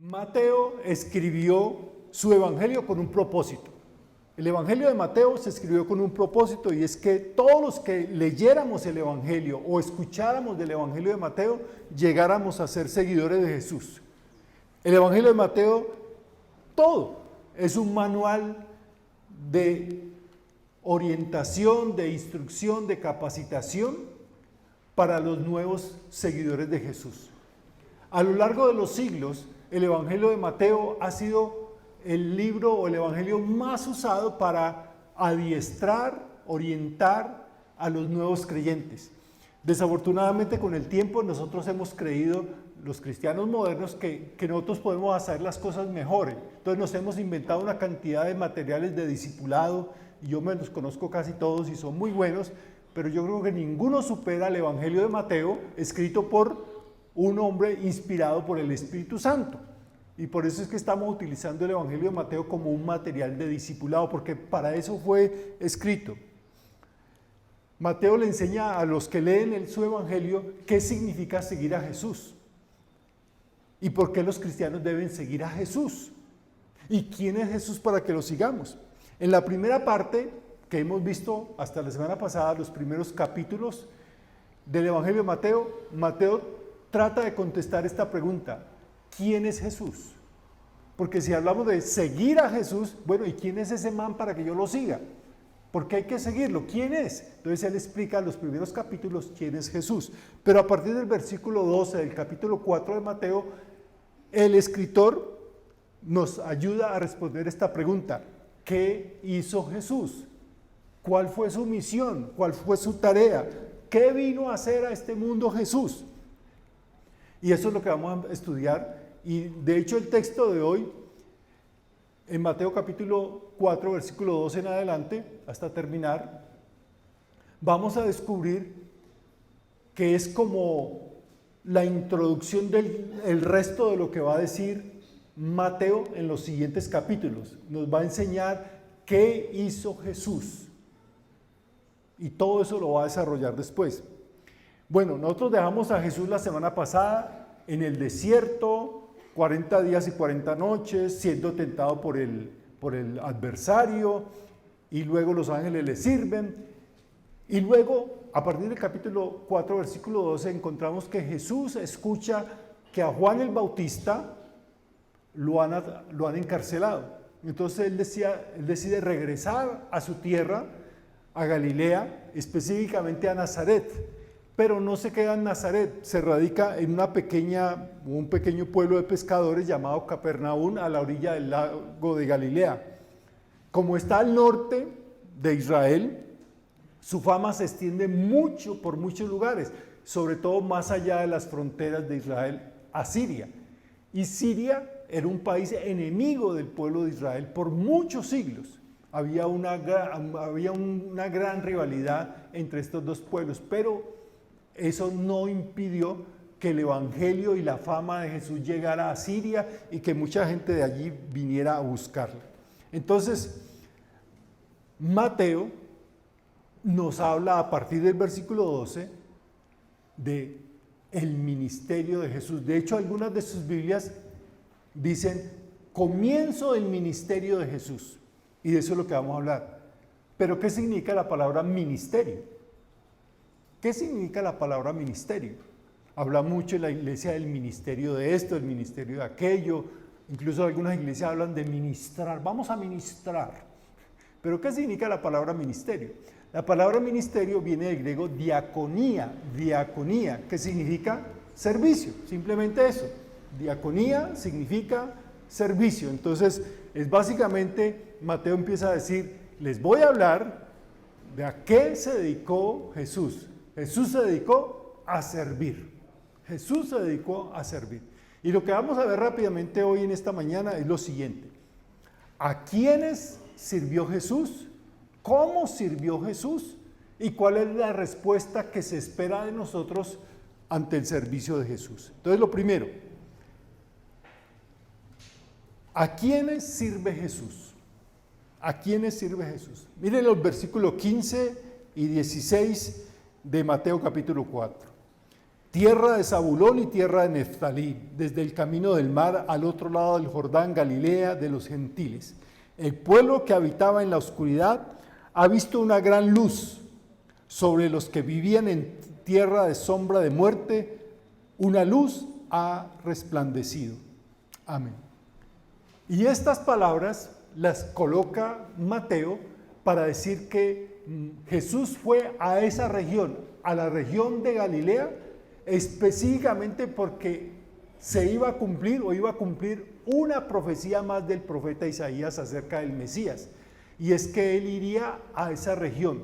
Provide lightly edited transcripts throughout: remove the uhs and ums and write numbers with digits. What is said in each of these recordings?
Mateo escribió su evangelio con un propósito. El evangelio de Mateo se escribió con un propósito, y es que todos los que leyéramos el evangelio o escucháramos del evangelio de Mateo llegáramos a ser seguidores de Jesús. El evangelio de Mateo, todo es un manual de orientación, de instrucción, de capacitación para los nuevos seguidores de Jesús. A lo largo de los siglos, el evangelio de Mateo ha sido el libro o el evangelio más usado para adiestrar, orientar a los nuevos creyentes. Desafortunadamente, con el tiempo nosotros hemos creído, los cristianos modernos, que nosotros podemos hacer las cosas mejores. Entonces nos hemos inventado una cantidad de materiales de discipulado, y yo me los conozco casi todos y son muy buenos, pero yo creo que ninguno supera el evangelio de Mateo, escrito por un hombre inspirado por el Espíritu Santo. Y por eso es que estamos utilizando el evangelio de Mateo como un material de discipulado, porque para eso fue escrito. Mateo le enseña a los que leen su evangelio qué significa seguir a Jesús y por qué los cristianos deben seguir a Jesús y quién es Jesús para que lo sigamos. En la primera parte que hemos visto hasta la semana pasada, los primeros capítulos del evangelio de Mateo, Mateo trata de contestar esta pregunta: ¿quién es Jesús? Porque si hablamos de seguir a Jesús, bueno, ¿y quién es ese man para que yo lo siga? ¿Por qué hay que seguirlo? ¿Quién es? Entonces él explica en los primeros capítulos quién es Jesús. Pero a partir del versículo 12 del capítulo 4 de Mateo, el escritor nos ayuda a responder esta pregunta: ¿qué hizo Jesús? ¿Cuál fue su misión? ¿Cuál fue su tarea? ¿Qué vino a hacer a este mundo Jesús? Y eso es lo que vamos a estudiar. Y de hecho el texto de hoy, en Mateo capítulo 4, versículo 12 en adelante, hasta terminar, vamos a descubrir que es como la introducción del resto de lo que va a decir Mateo en los siguientes capítulos. Nos va a enseñar qué hizo Jesús. Y todo eso lo va a desarrollar después. Bueno, nosotros dejamos a Jesús la semana pasada en el desierto, 40 días y 40 noches, siendo tentado por el adversario, y luego los ángeles le sirven. Y luego, a partir del capítulo 4, versículo 12, encontramos que Jesús escucha que a Juan el Bautista lo han encarcelado. Entonces él decide regresar a su tierra, a Galilea, específicamente a Nazaret. Pero no se queda en Nazaret, se radica en un pequeño pueblo de pescadores llamado Capernaum, a la orilla del lago de Galilea. Como está al norte de Israel, su fama se extiende mucho por muchos lugares, sobre todo más allá de las fronteras de Israel a Siria. Y Siria era un país enemigo del pueblo de Israel por muchos siglos. Había una gran rivalidad entre estos dos pueblos, pero eso no impidió que el evangelio y la fama de Jesús llegara a Siria y que mucha gente de allí viniera a buscarla. Entonces, Mateo nos habla a partir del versículo 12 de el ministerio de Jesús. De hecho, algunas de sus Biblias dicen comienzo del ministerio de Jesús, y de eso es lo que vamos a hablar. Pero ¿qué significa la palabra ministerio? ¿Qué significa la palabra ministerio? Habla mucho en la iglesia del ministerio de esto, del ministerio de aquello. Incluso algunas iglesias hablan de ministrar. Vamos a ministrar. ¿Pero qué significa la palabra ministerio? La palabra ministerio viene del griego diaconía, que significa servicio. Simplemente eso. Diaconía significa servicio. Entonces, es básicamente, Mateo empieza a decir, les voy a hablar de a qué se dedicó Jesús. Jesús se dedicó a servir. Jesús se dedicó a servir. Y lo que vamos a ver rápidamente hoy en esta mañana es lo siguiente: ¿a quiénes sirvió Jesús? ¿Cómo sirvió Jesús? ¿Y cuál es la respuesta que se espera de nosotros ante el servicio de Jesús? Entonces, lo primero, ¿a quiénes sirve Jesús? ¿A quiénes sirve Jesús? Miren los versículos 15 y 16 de Mateo capítulo 4. tierra de Zabulón y tierra de Neftalí, desde el camino del mar al otro lado del Jordán, Galilea de los gentiles. El pueblo que habitaba en la oscuridad ha visto una gran luz. Sobre los que vivían en tierra de sombra de muerte, una luz ha resplandecido. Amén. Y estas palabras las coloca Mateo para decir que Jesús fue a esa región, a la región de Galilea, específicamente porque se iba a cumplir o iba a cumplir una profecía más del profeta Isaías acerca del Mesías, y es que él iría a esa región.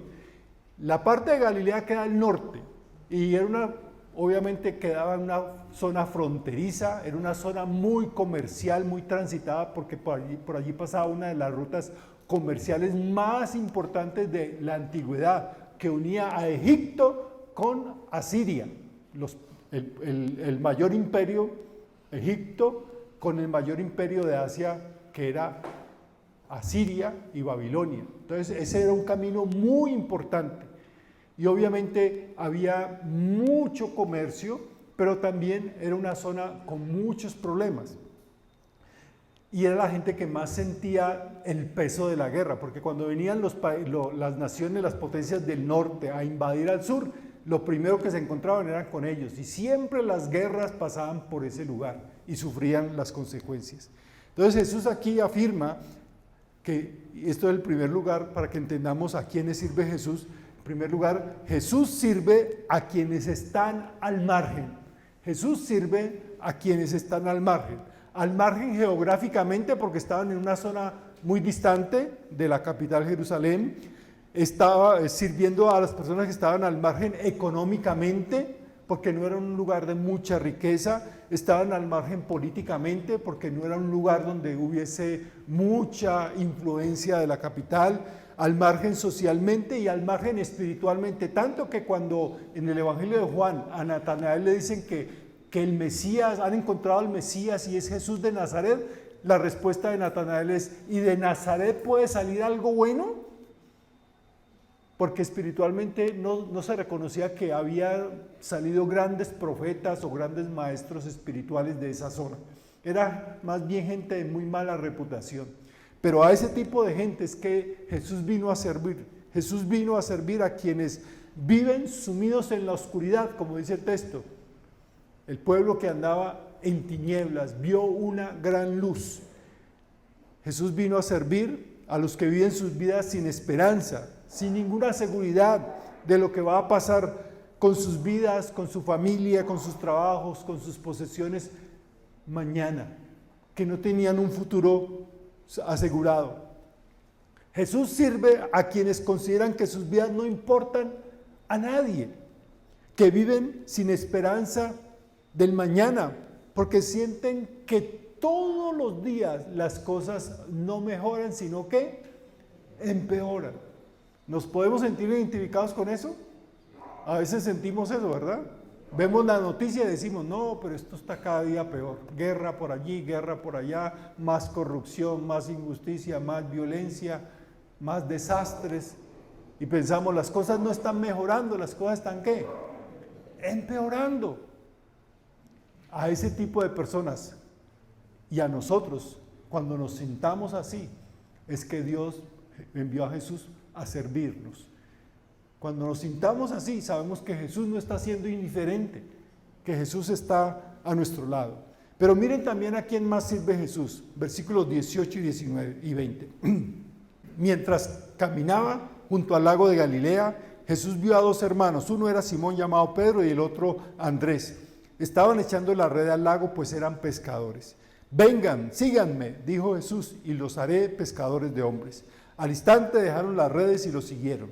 La parte de Galilea queda al norte y era obviamente quedaba en una zona fronteriza, era una zona muy comercial, muy transitada, porque por allí pasaba una de las rutas comerciales más importantes de la antigüedad, que unía a Egipto con Asiria, el mayor imperio, Egipto, con el mayor imperio de Asia, que era Asiria y Babilonia. Entonces ese era un camino muy importante. Y obviamente había mucho comercio, pero también era una zona con muchos problemas. Y era la gente que más sentía el peso de la guerra, porque cuando venían las naciones, las potencias del norte a invadir al sur, lo primero que se encontraban eran con ellos. Y siempre las guerras pasaban por ese lugar y sufrían las consecuencias. Entonces Jesús aquí afirma que, esto es el primer lugar para que entendamos a quiénes sirve Jesús. En primer lugar, Jesús sirve a quienes están al margen. Jesús sirve a quienes están al margen geográficamente porque estaban en una zona muy distante de la capital Jerusalén. Estaba sirviendo a las personas que estaban al margen económicamente porque no era un lugar de mucha riqueza. Estaban al margen políticamente porque no era un lugar donde hubiese mucha influencia de la capital. Al margen socialmente y al margen espiritualmente, tanto que cuando en el Evangelio de Juan a Natanael le dicen que el Mesías, han encontrado al Mesías y es Jesús de Nazaret, la respuesta de Natanael es: ¿y de Nazaret puede salir algo bueno? Porque espiritualmente no se reconocía que había salido grandes profetas o grandes maestros espirituales de esa zona. Era más bien gente de muy mala reputación. Pero a ese tipo de gente es que Jesús vino a servir. Jesús vino a servir a quienes viven sumidos en la oscuridad, como dice el texto. El pueblo que andaba en tinieblas vio una gran luz. Jesús vino a servir a los que viven sus vidas sin esperanza, sin ninguna seguridad de lo que va a pasar con sus vidas, con su familia, con sus trabajos, con sus posesiones mañana, que no tenían un futuro asegurado. Jesús sirve a quienes consideran que sus vidas no importan a nadie, que viven sin esperanza del mañana, porque sienten que todos los días las cosas no mejoran, sino que empeoran. ¿Nos podemos sentir identificados con eso? A veces sentimos eso, ¿verdad? Vemos la noticia y decimos: no, pero esto está cada día peor. Guerra por allí, guerra por allá, más corrupción, más injusticia, más violencia, más desastres. Y pensamos, las cosas no están mejorando, las cosas están ¿qué? Empeorando. A ese tipo de personas y a nosotros, cuando nos sintamos así, es que Dios envió a Jesús a servirnos. Cuando nos sintamos así, sabemos que Jesús no está siendo indiferente, que Jesús está a nuestro lado. Pero miren también a quién más sirve Jesús, versículos 18 y 19 y 20. Mientras caminaba junto al lago de Galilea, Jesús vio a dos hermanos, uno era Simón llamado Pedro y el otro Andrés. Estaban echando la red al lago, pues eran pescadores. Vengan, síganme, dijo Jesús, y los haré pescadores de hombres. Al instante dejaron las redes y los siguieron.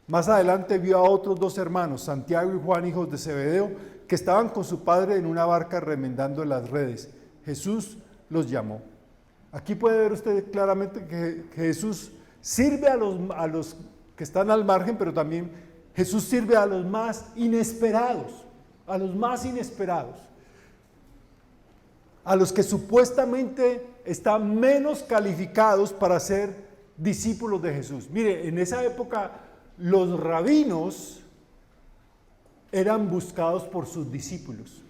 Más adelante vio a otros dos hermanos, Santiago y Juan, hijos de Zebedeo, que estaban con su padre en una barca remendando las redes. Jesús los llamó. Aquí puede ver usted claramente que Jesús sirve a los que están al margen, pero también Jesús sirve a los más inesperados, a los más inesperados, a los que supuestamente están menos calificados para ser discípulos de Jesús. Mire, en esa época los rabinos eran buscados por sus discípulos.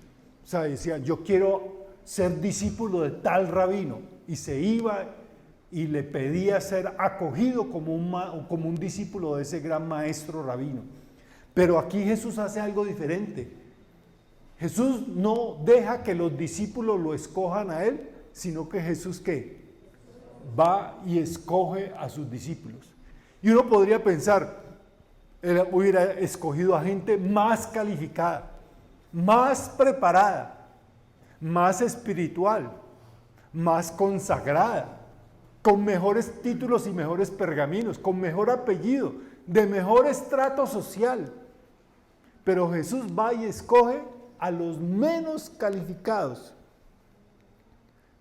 O sea, decían, yo quiero ser discípulo de tal rabino. Y se iba y le pedía ser acogido como un discípulo de ese gran maestro rabino. Pero aquí Jesús hace algo diferente. Jesús no deja que los discípulos lo escojan a él, sino que Jesús, ¿qué? Va y escoge a sus discípulos. Y uno podría pensar, él hubiera escogido a gente más calificada, más preparada, más espiritual, más consagrada, con mejores títulos y mejores pergaminos, con mejor apellido, de mejor estrato social. Pero Jesús va y escoge a los menos calificados,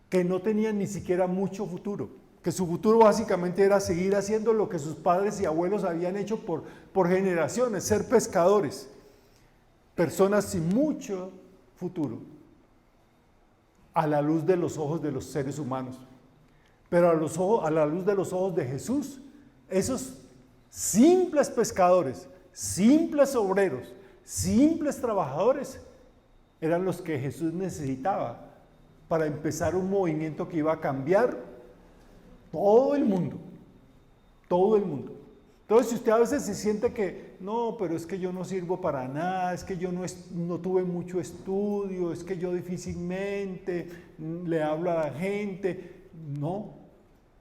que no tenían ni siquiera mucho futuro, que su futuro básicamente era seguir haciendo lo que sus padres y abuelos habían hecho por generaciones, ser pescadores, personas sin mucho futuro, a la luz de los ojos de los seres humanos. Pero a la luz de los ojos de Jesús, esos simples pescadores, simples obreros, simples trabajadores, eran los que Jesús necesitaba para empezar un movimiento que iba a cambiar todo el mundo, todo el mundo. Entonces, si usted a veces se siente que, no, pero es que yo no sirvo para nada, es que yo no tuve mucho estudio, es que yo difícilmente le hablo a la gente, no,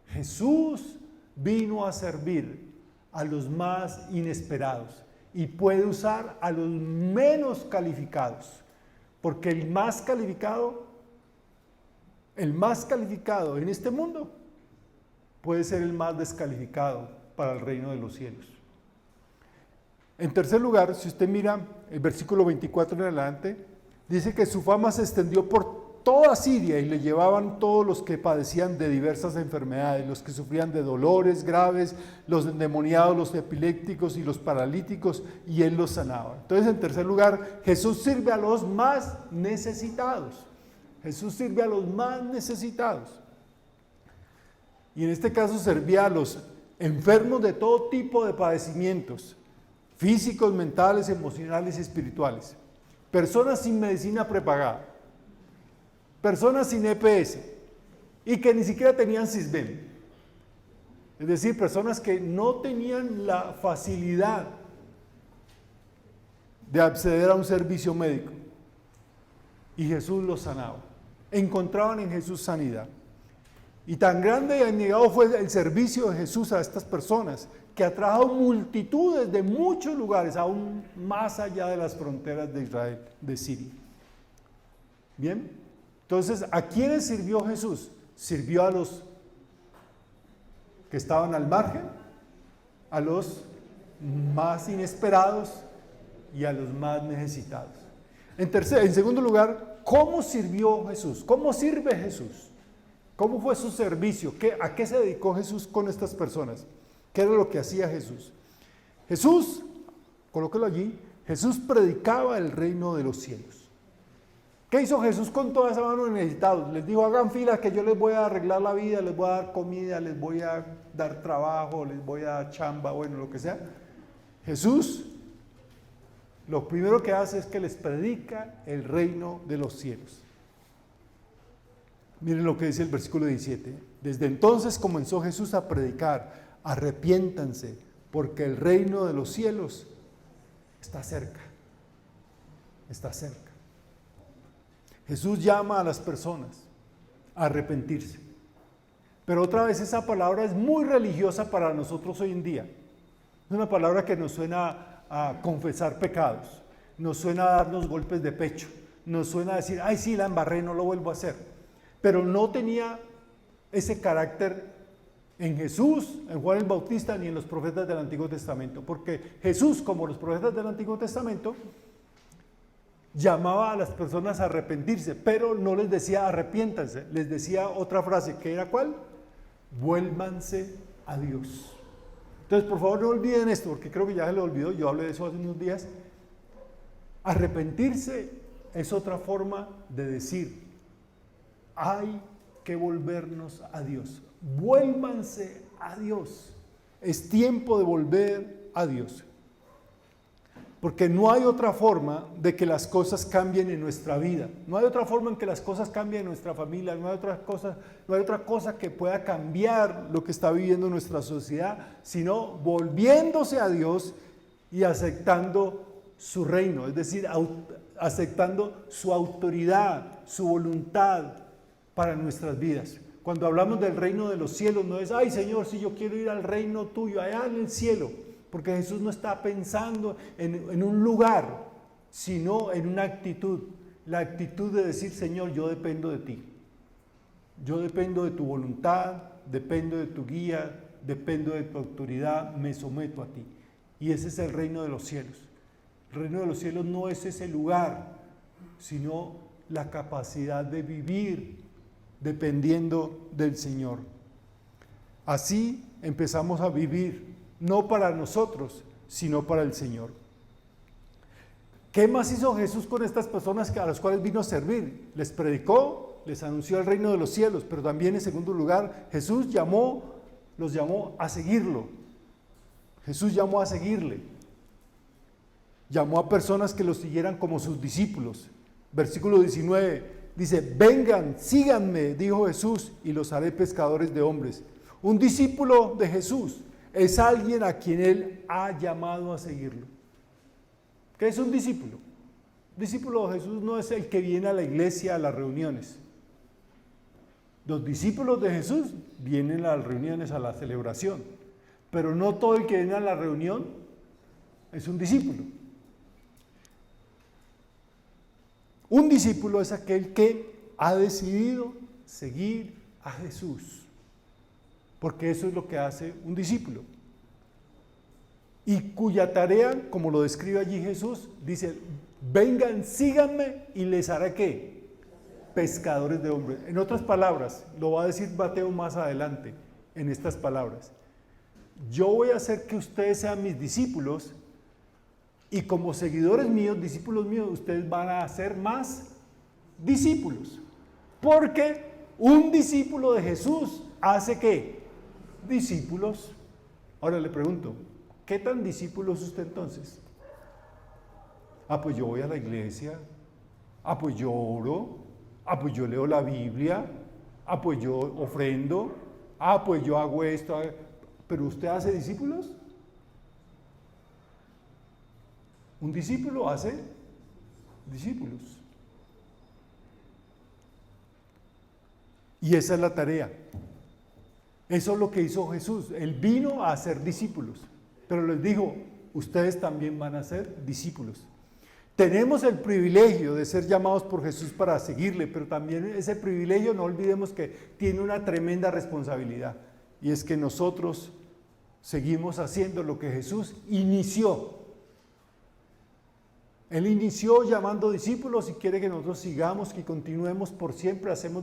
Jesús vino a servir a los más inesperados y puede usar a los menos calificados. Porque el más calificado en este mundo puede ser el más descalificado para el reino de los cielos. En tercer lugar, si usted mira el versículo 24 en adelante, dice que su fama se extendió por toda Siria y le llevaban todos los que padecían de diversas enfermedades, los que sufrían de dolores graves, los endemoniados, los epilépticos y los paralíticos, y él los sanaba. Entonces, en tercer lugar, Jesús sirve a los más necesitados. Jesús sirve a los más necesitados. Y en este caso servía a los enfermos de todo tipo de padecimientos, físicos, mentales, emocionales y espirituales. Personas sin medicina prepagada, personas sin EPS y que ni siquiera tenían Sisbén. Es decir, personas que no tenían la facilidad de acceder a un servicio médico. Y Jesús los sanaba. Encontraban en Jesús sanidad. Y tan grande y abnegado fue el servicio de Jesús a estas personas, que atrajo multitudes de muchos lugares, aún más allá de las fronteras de Israel, de Siria. Bien, entonces, ¿a quiénes sirvió Jesús? Sirvió a los que estaban al margen, a los más inesperados y a los más necesitados. En segundo lugar, ¿cómo sirvió Jesús? ¿Cómo sirve Jesús? ¿Cómo fue su servicio? ¿A qué se dedicó Jesús con estas personas? ¿Qué era lo que hacía Jesús? Jesús, colóquelo allí, Jesús predicaba el reino de los cielos. ¿Qué hizo Jesús con toda esa mano de necesitados? Les dijo, hagan fila que yo les voy a arreglar la vida, les voy a dar comida, les voy a dar trabajo, les voy a dar chamba, bueno, lo que sea. Jesús, lo primero que hace es que les predica el reino de los cielos. Miren lo que dice el versículo 17. Desde entonces comenzó Jesús a predicar, arrepiéntanse, porque el reino de los cielos está cerca. Está cerca. Jesús llama a las personas a arrepentirse. Pero otra vez esa palabra es muy religiosa para nosotros hoy en día. Es una palabra que nos suena a confesar pecados, nos suena a darnos golpes de pecho, nos suena a decir, ay sí, la embarré, no lo vuelvo a hacer. Pero no tenía ese carácter en Jesús, en Juan el Bautista, ni en los profetas del Antiguo Testamento. Porque Jesús, como los profetas del Antiguo Testamento, llamaba a las personas a arrepentirse, pero no les decía arrepiéntanse, les decía otra frase, que era ¿cuál? Vuélvanse a Dios. Entonces, por favor, no olviden esto, porque creo que ya se lo olvidó, yo hablé de eso hace unos días. Arrepentirse es otra forma de decir, hay que volvernos a Dios. Vuélvanse a Dios. Es tiempo de volver a Dios. Porque no hay otra forma de que las cosas cambien en nuestra vida. No hay otra forma en que las cosas cambien en nuestra familia. No hay otra cosa que pueda cambiar lo que está viviendo nuestra sociedad, sino volviéndose a Dios y aceptando su reino, es decir, aceptando su autoridad, su voluntad para nuestras vidas. Cuando hablamos del reino de los cielos, no es, ay Señor, si yo quiero ir al reino tuyo, allá en el cielo, porque Jesús no está pensando en un lugar, sino en una actitud, la actitud de decir, Señor, yo dependo de ti, yo dependo de tu voluntad, dependo de tu guía, dependo de tu autoridad, me someto a ti. Y ese es el reino de los cielos. El reino de los cielos no es ese lugar, sino la capacidad de vivir dependiendo del Señor. Así empezamos a vivir, no para nosotros, sino para el Señor. ¿Qué más hizo Jesús con estas personas a las cuales vino a servir? Les predicó, les anunció el reino de los cielos, pero también en segundo lugar, Jesús los llamó a seguirlo. Jesús llamó a seguirle. Llamó a personas que lo siguieran como sus discípulos. Versículo 19 dice, vengan, síganme, dijo Jesús, y los haré pescadores de hombres. Un discípulo de Jesús es alguien a quien Él ha llamado a seguirlo. ¿Qué es un discípulo? Un discípulo de Jesús no es el que viene a la iglesia a las reuniones. Los discípulos de Jesús vienen a las reuniones, a la celebración, pero no todo el que viene a la reunión es un discípulo. Un discípulo es aquel que ha decidido seguir a Jesús, porque eso es lo que hace un discípulo. Y cuya tarea, como lo describe allí Jesús, dice, vengan, síganme y les haré ¿qué? Pescadores de hombres. En otras palabras, lo va a decir Mateo más adelante, en estas palabras. Yo voy a hacer que ustedes sean mis discípulos y como seguidores míos, discípulos míos, ustedes van a ser más discípulos. Porque un discípulo de Jesús hace ¿qué? Discípulos. Ahora le pregunto, ¿qué tan discípulo es usted entonces? Pues yo voy a la iglesia. Pues yo oro. Pues yo leo la Biblia. Pues yo ofrendo. Pues yo hago esto. ¿Pero usted hace discípulos? Un discípulo hace discípulos. Y esa es la tarea. Eso es lo que hizo Jesús. Él vino a hacer discípulos. Pero les dijo, ustedes también van a ser discípulos. Tenemos el privilegio de ser llamados por Jesús para seguirle, pero también ese privilegio no olvidemos que tiene una tremenda responsabilidad. Y es que nosotros seguimos haciendo lo que Jesús inició. Él inició llamando discípulos y quiere que nosotros sigamos, que continuemos por siempre haciendo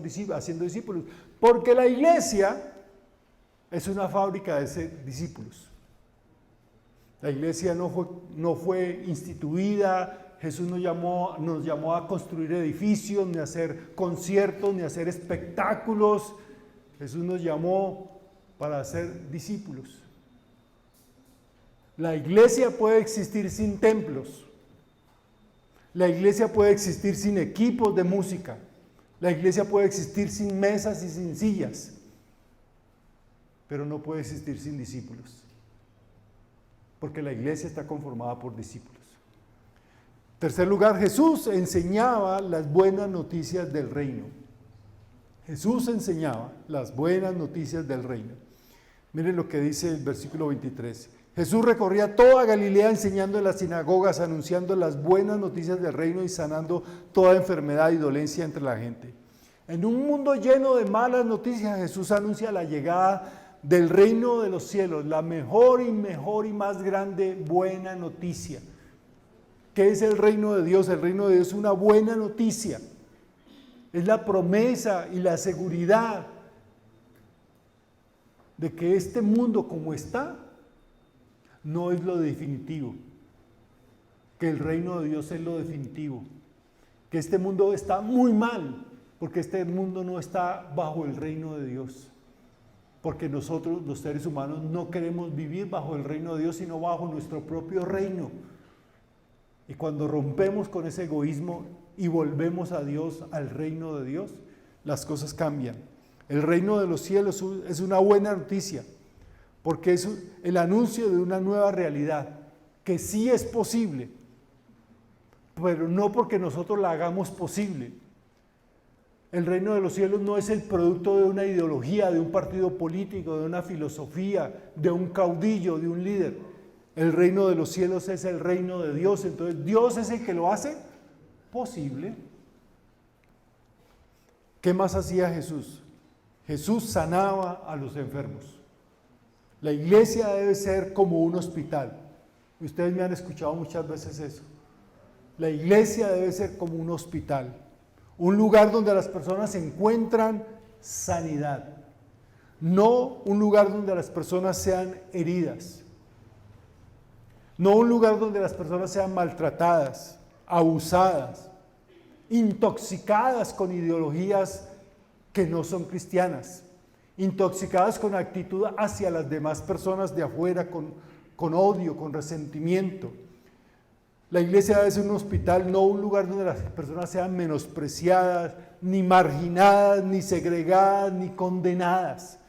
discípulos. Porque la iglesia es una fábrica de ser discípulos. La iglesia no fue instituida, Jesús nos llamó a construir edificios, ni a hacer conciertos, ni a hacer espectáculos. Jesús nos llamó para ser discípulos. La iglesia puede existir sin templos. La iglesia puede existir sin equipos de música. La iglesia puede existir sin mesas y sin sillas. Pero no puede existir sin discípulos. Porque la iglesia está conformada por discípulos. En tercer lugar, Jesús enseñaba las buenas noticias del reino. Jesús enseñaba las buenas noticias del reino. Miren lo que dice el versículo 23. Jesús recorría toda Galilea enseñando en las sinagogas, anunciando las buenas noticias del reino y sanando toda enfermedad y dolencia entre la gente. En un mundo lleno de malas noticias, Jesús anuncia la llegada del reino de los cielos, la mejor y más grande buena noticia. ¿Qué es el reino de Dios? El reino de Dios es una buena noticia. Es la promesa y la seguridad de que este mundo como está, no es lo definitivo, que el reino de Dios es lo definitivo, que este mundo está muy mal, porque este mundo no está bajo el reino de Dios, porque nosotros los seres humanos no queremos vivir bajo el reino de Dios, sino bajo nuestro propio reino. Y cuando rompemos con ese egoísmo y volvemos a Dios, al reino de Dios, las cosas cambian. El reino de los cielos es una buena noticia, porque es el anuncio de una nueva realidad, que sí es posible, pero no porque nosotros la hagamos posible. El reino de los cielos no es el producto de una ideología, de un partido político, de una filosofía, de un caudillo, de un líder. El reino de los cielos es el reino de Dios, entonces Dios es el que lo hace posible. ¿Qué más hacía Jesús? Jesús sanaba a los enfermos. La iglesia debe ser como un hospital. Ustedes me han escuchado muchas veces eso. La iglesia debe ser como un hospital, un lugar donde las personas encuentran sanidad, no un lugar donde las personas sean heridas, no un lugar donde las personas sean maltratadas, abusadas, intoxicadas con ideologías que no son cristianas, intoxicadas con actitud hacia las demás personas de afuera, con odio, con resentimiento. La iglesia debe ser un hospital, no un lugar donde las personas sean menospreciadas, ni marginadas, ni segregadas, ni condenadas.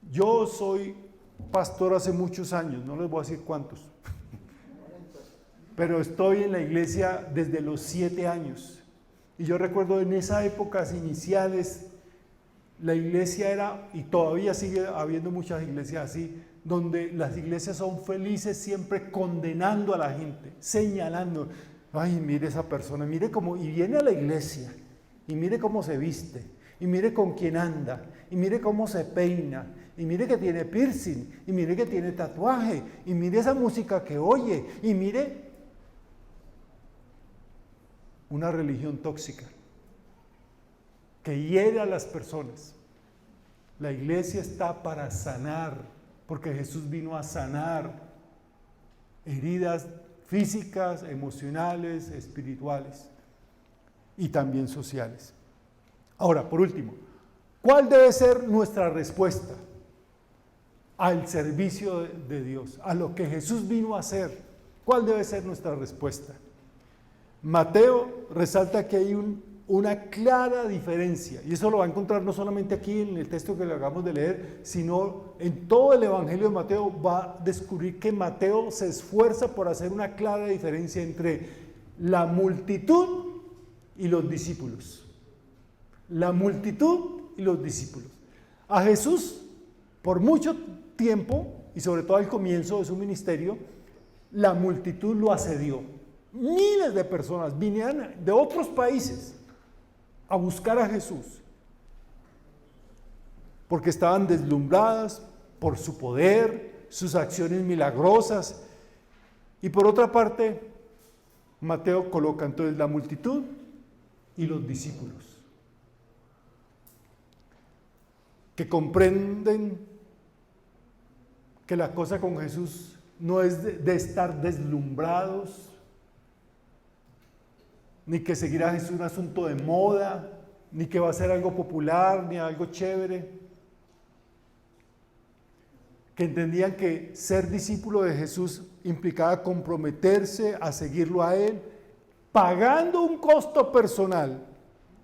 Yo soy pastor hace muchos años, no les voy a decir cuántos, pero estoy en la iglesia desde los 7 años. Y yo recuerdo en esas épocas iniciales, la iglesia era, y todavía sigue habiendo muchas iglesias así, donde las iglesias son felices siempre condenando a la gente, señalando, ay, mire esa persona, mire cómo, y viene a la iglesia, y mire cómo se viste, y mire con quién anda, y mire cómo se peina, y mire que tiene piercing, y mire que tiene tatuaje, y mire esa música que oye, y mire una religión tóxica que hiere a las personas. La iglesia está para sanar, porque Jesús vino a sanar heridas físicas, emocionales, espirituales y también sociales. Ahora, por último, ¿cuál debe ser nuestra respuesta al servicio de Dios, a lo que Jesús vino a hacer? ¿Cuál debe ser nuestra respuesta? Mateo resalta que hay una clara diferencia, y eso lo va a encontrar no solamente aquí en el texto que le acabamos de leer, sino en todo el Evangelio de Mateo. Va a descubrir que Mateo se esfuerza por hacer una clara diferencia entre la multitud y los discípulos. La multitud y los discípulos. A Jesús, por mucho tiempo, y sobre todo al comienzo de su ministerio, la multitud lo asedió. Miles de personas vinieron de otros países a buscar a Jesús, porque estaban deslumbradas por su poder, sus acciones milagrosas. Y por otra parte, Mateo coloca entonces la multitud y los discípulos, que comprenden que la cosa con Jesús no es de estar deslumbrados, ni que seguir a Jesús es un asunto de moda, ni que va a ser algo popular, ni algo chévere. Que entendían que ser discípulo de Jesús implicaba comprometerse a seguirlo a Él, pagando un costo personal,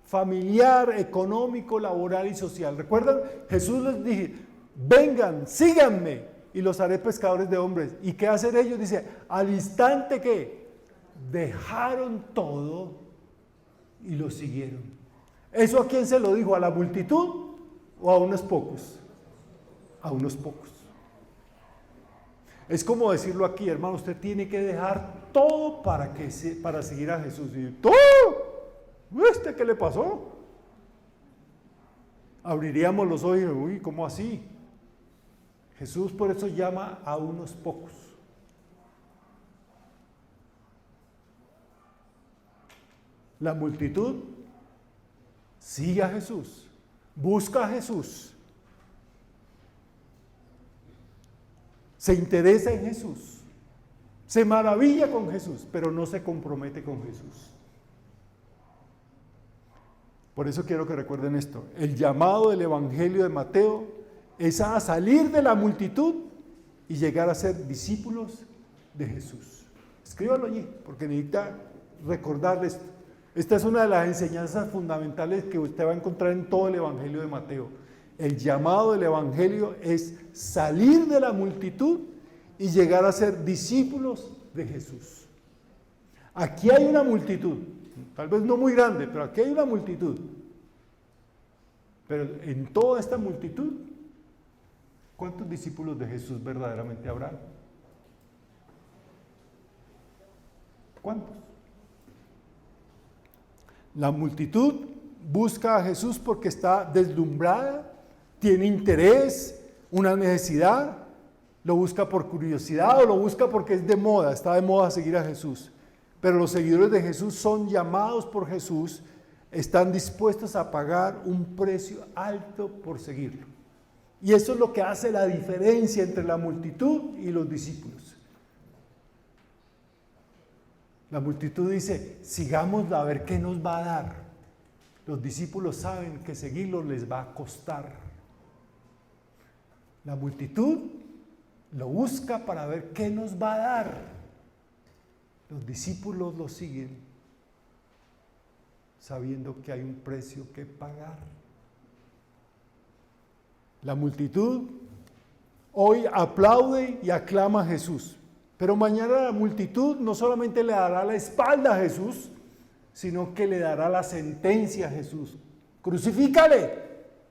familiar, económico, laboral y social. ¿Recuerdan? Jesús les dijo, vengan, síganme, y los haré pescadores de hombres. ¿Y qué hacen ellos? Dice, al instante que dejaron todo y lo siguieron. ¿Eso a quién se lo dijo? ¿A la multitud o a unos pocos? A unos pocos. Es como decirlo aquí, hermano, usted tiene que dejar todo para seguir a Jesús. Y todo, ¿este qué le pasó? Abriríamos los ojos y, uy, ¿cómo así? Jesús por eso llama a unos pocos. La multitud sigue a Jesús, busca a Jesús, se interesa en Jesús, se maravilla con Jesús, pero no se compromete con Jesús. Por eso quiero que recuerden esto: el llamado del Evangelio de Mateo es a salir de la multitud y llegar a ser discípulos de Jesús. Escríbalo allí, porque necesita recordarle esto. Esta es una de las enseñanzas fundamentales que usted va a encontrar en todo el Evangelio de Mateo. El llamado del Evangelio es salir de la multitud y llegar a ser discípulos de Jesús. Aquí hay una multitud, tal vez no muy grande, pero aquí hay una multitud. Pero en toda esta multitud, ¿cuántos discípulos de Jesús verdaderamente habrá? ¿Cuántos? La multitud busca a Jesús porque está deslumbrada, tiene interés, una necesidad, lo busca por curiosidad o lo busca porque es de moda, está de moda seguir a Jesús. Pero los seguidores de Jesús son llamados por Jesús, están dispuestos a pagar un precio alto por seguirlo. Y eso es lo que hace la diferencia entre la multitud y los discípulos. La multitud dice, sigámoslo a ver qué nos va a dar. Los discípulos saben que seguirlo les va a costar. La multitud lo busca para ver qué nos va a dar. Los discípulos lo siguen sabiendo que hay un precio que pagar. La multitud hoy aplaude y aclama a Jesús. Pero mañana la multitud no solamente le dará la espalda a Jesús, sino que le dará la sentencia a Jesús. Crucifícale,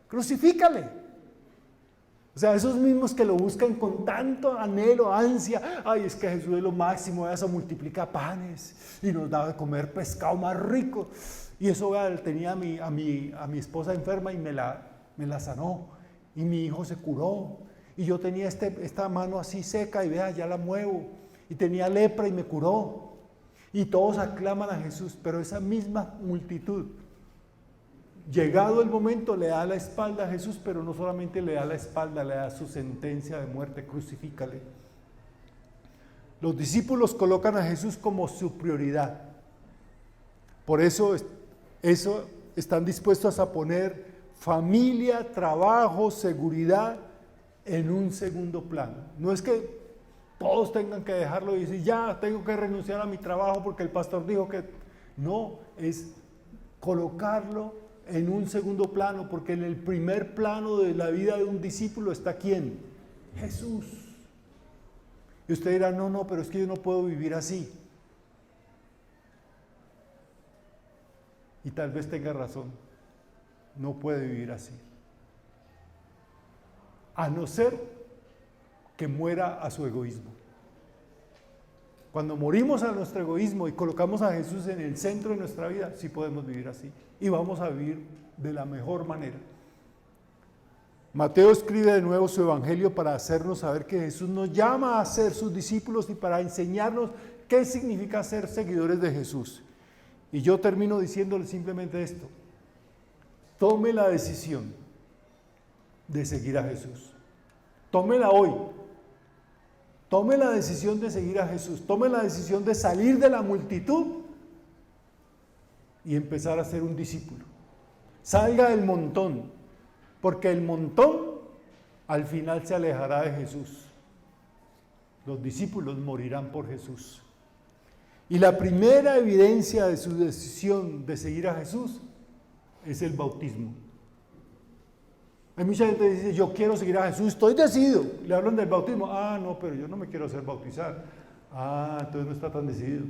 crucifícale. O sea, esos mismos que lo buscan con tanto anhelo, ansia. Ay, es que Jesús es lo máximo, eso multiplica panes y nos da de comer pescado más rico. Y eso tenía a mi esposa enferma y me la sanó. Y mi hijo se curó. Y yo tenía esta mano así seca y vea, ya la muevo. Y tenía lepra y me curó. Y todos aclaman a Jesús, pero esa misma multitud, llegado el momento, le da la espalda a Jesús, pero no solamente le da la espalda, le da su sentencia de muerte, crucifícale. Los discípulos colocan a Jesús como su prioridad. Por eso están dispuestos a poner familia, trabajo, seguridad en un segundo plano. No es que todos tengan que dejarlo y decir, ya tengo que renunciar a mi trabajo porque el pastor dijo que... No, es colocarlo en un segundo plano, porque en el primer plano de la vida de un discípulo está ¿quién? Jesús. Y usted dirá, no, pero es que yo no puedo vivir así. Y tal vez tenga razón, no puede vivir así. A no ser que muera a su egoísmo. Cuando morimos a nuestro egoísmo y colocamos a Jesús en el centro de nuestra vida, sí podemos vivir así. Y vamos a vivir de la mejor manera. Mateo escribe de nuevo su evangelio para hacernos saber que Jesús nos llama a ser sus discípulos y para enseñarnos qué significa ser seguidores de Jesús. Y yo termino diciéndole simplemente esto. Tome la decisión de seguir a Jesús. Tómela hoy. Tome la decisión de seguir a Jesús. Tome la decisión de salir de la multitud y empezar a ser un discípulo. Salga del montón, porque el montón al final se alejará de Jesús. Los discípulos morirán por Jesús. Y la primera evidencia de su decisión de seguir a Jesús es el bautismo. Hay mucha gente que dice, yo quiero seguir a Jesús, estoy decidido. Le hablan del bautismo. Ah, no, pero yo no me quiero hacer bautizar. Ah, entonces no está tan decidido.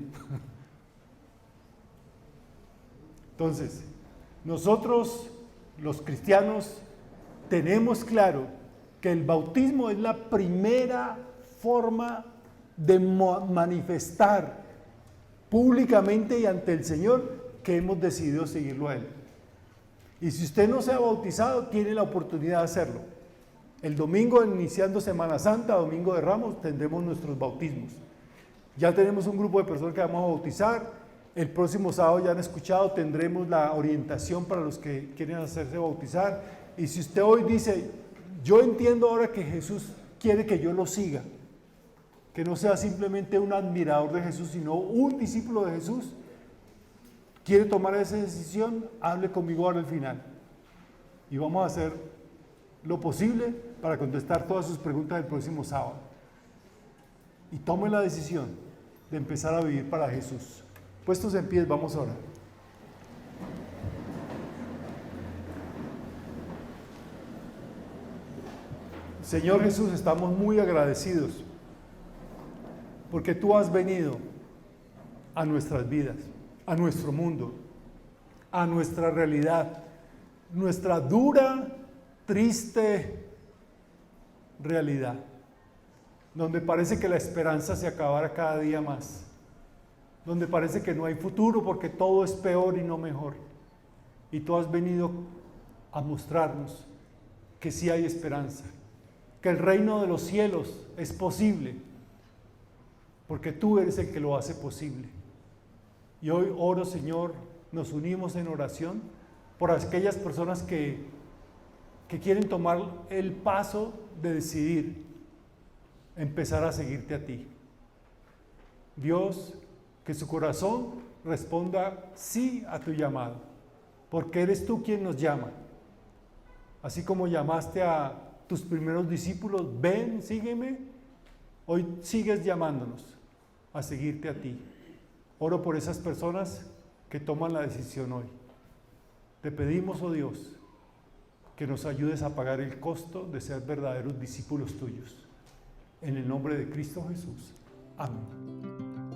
Entonces, nosotros, los cristianos, tenemos claro que el bautismo es la primera forma de manifestar públicamente y ante el Señor que hemos decidido seguirlo a Él. Y si usted no se ha bautizado, tiene la oportunidad de hacerlo. El domingo, iniciando Semana Santa, Domingo de Ramos, tendremos nuestros bautismos. Ya tenemos un grupo de personas que vamos a bautizar. El próximo sábado, ya han escuchado, tendremos la orientación para los que quieren hacerse bautizar. Y si usted hoy dice, yo entiendo ahora que Jesús quiere que yo lo siga, que no sea simplemente un admirador de Jesús, sino un discípulo de Jesús, quiere tomar esa decisión, hable conmigo ahora al final. Y vamos a hacer lo posible para contestar todas sus preguntas el próximo sábado. Y tome la decisión de empezar a vivir para Jesús. Puestos en pie, vamos a orar. Señor Jesús, estamos muy agradecidos porque tú has venido a nuestras vidas, a nuestro mundo, a nuestra realidad, nuestra dura, triste realidad, donde parece que la esperanza se acabara cada día más, donde parece que no hay futuro porque todo es peor y no mejor. Y tú has venido a mostrarnos que sí hay esperanza, que el reino de los cielos es posible, porque tú eres el que lo hace posible. Y hoy oro, Señor, nos unimos en oración por aquellas personas que quieren tomar el paso de decidir empezar a seguirte a ti. Dios, que su corazón responda sí a tu llamado, porque eres tú quien nos llama. Así como llamaste a tus primeros discípulos, ven, sígueme, hoy sigues llamándonos a seguirte a ti. Oro por esas personas que toman la decisión hoy. Te pedimos, oh Dios, que nos ayudes a pagar el costo de ser verdaderos discípulos tuyos. En el nombre de Cristo Jesús. Amén.